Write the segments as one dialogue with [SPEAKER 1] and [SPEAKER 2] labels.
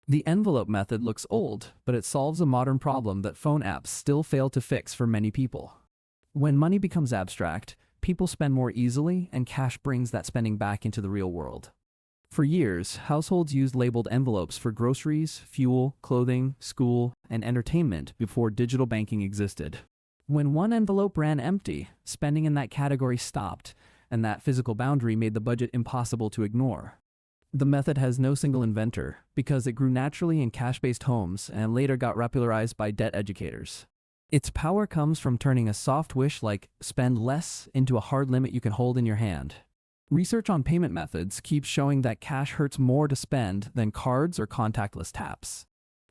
[SPEAKER 1] The envelope method looks old, but it solves a modern problem that phone apps still fail to fix for many people. When money becomes abstract, people spend more easily, and cash brings that spending back into the real world. For years, households used labeled envelopes for groceries, fuel, clothing, school, and entertainment before digital banking existed. When one envelope ran empty, spending in that category stopped, and that physical boundary made the budget impossible to ignore. The method has no single inventor, because it grew naturally in cash-based homes and later got popularized by debt educators. Its power comes from turning a soft wish like spend less into a hard limit you can hold in your hand. Research on payment methods keeps showing that cash hurts more to spend than cards or contactless taps.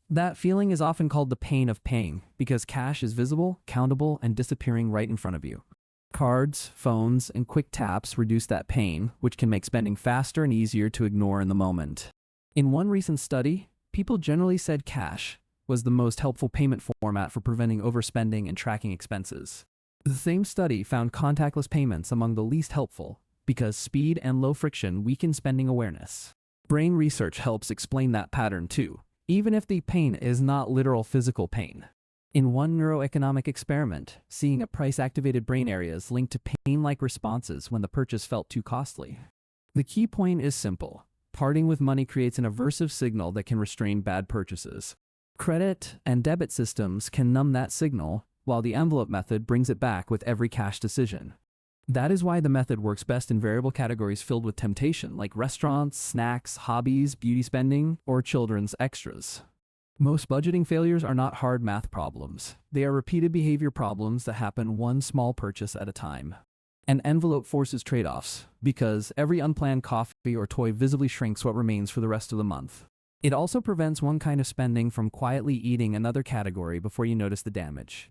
[SPEAKER 1] That feeling is often called the pain of paying, because cash is visible, countable, and disappearing right in front of you. Cards, phones, and quick taps reduce that pain, which can make spending faster and easier to ignore in the moment. In one recent study, people generally said cash was the most helpful payment format for preventing overspending and tracking expenses. The same study found contactless payments among the least helpful, because speed and low friction weaken spending awareness. Brain research helps explain that pattern too, even if the pain is not literal physical pain. In one neuroeconomic experiment, seeing a price-activated brain areas linked to pain-like responses when the purchase felt too costly. The key point is simple. Parting with money creates an aversive signal that can restrain bad purchases. Credit and debit systems can numb that signal, while the envelope method brings it back with every cash decision. That is why the method works best in variable categories filled with temptation, like restaurants, snacks, hobbies, beauty spending, or children's extras. Most budgeting failures are not hard math problems. They are repeated behavior problems that happen one small purchase at a time. An envelope forces trade-offs, because every unplanned coffee or toy visibly shrinks what remains for the rest of the month. It also prevents one kind of spending from quietly eating another category before you notice the damage.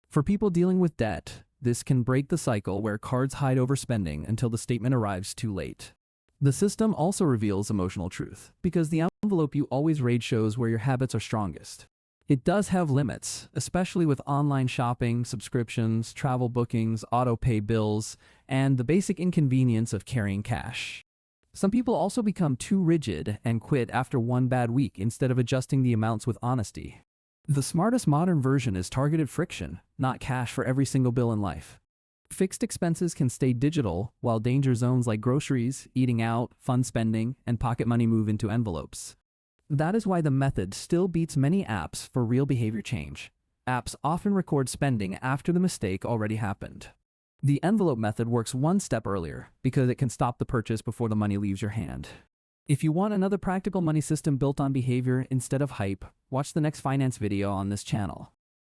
[SPEAKER 1] For people dealing with debt, this can break the cycle where cards hide overspending until the statement arrives too late. The system also reveals emotional truth, because the envelope you always raid shows where your habits are strongest. It does have limits, especially with online shopping, subscriptions, travel bookings, auto-pay bills, and the basic inconvenience of carrying cash. Some people also become too rigid and quit after one bad week instead of adjusting the amounts with honesty. The smartest modern version is targeted friction, not cash for every single bill in life. Fixed expenses can stay digital, while danger zones like groceries, eating out, fun spending, and pocket money move into envelopes. That is why the method still beats many apps for real behavior change. Apps often record spending after the mistake already happened. The envelope method works one step earlier, because it can stop the purchase before the money leaves your hand. If you want another practical money system built on behavior instead of hype, watch the next finance video on this channel.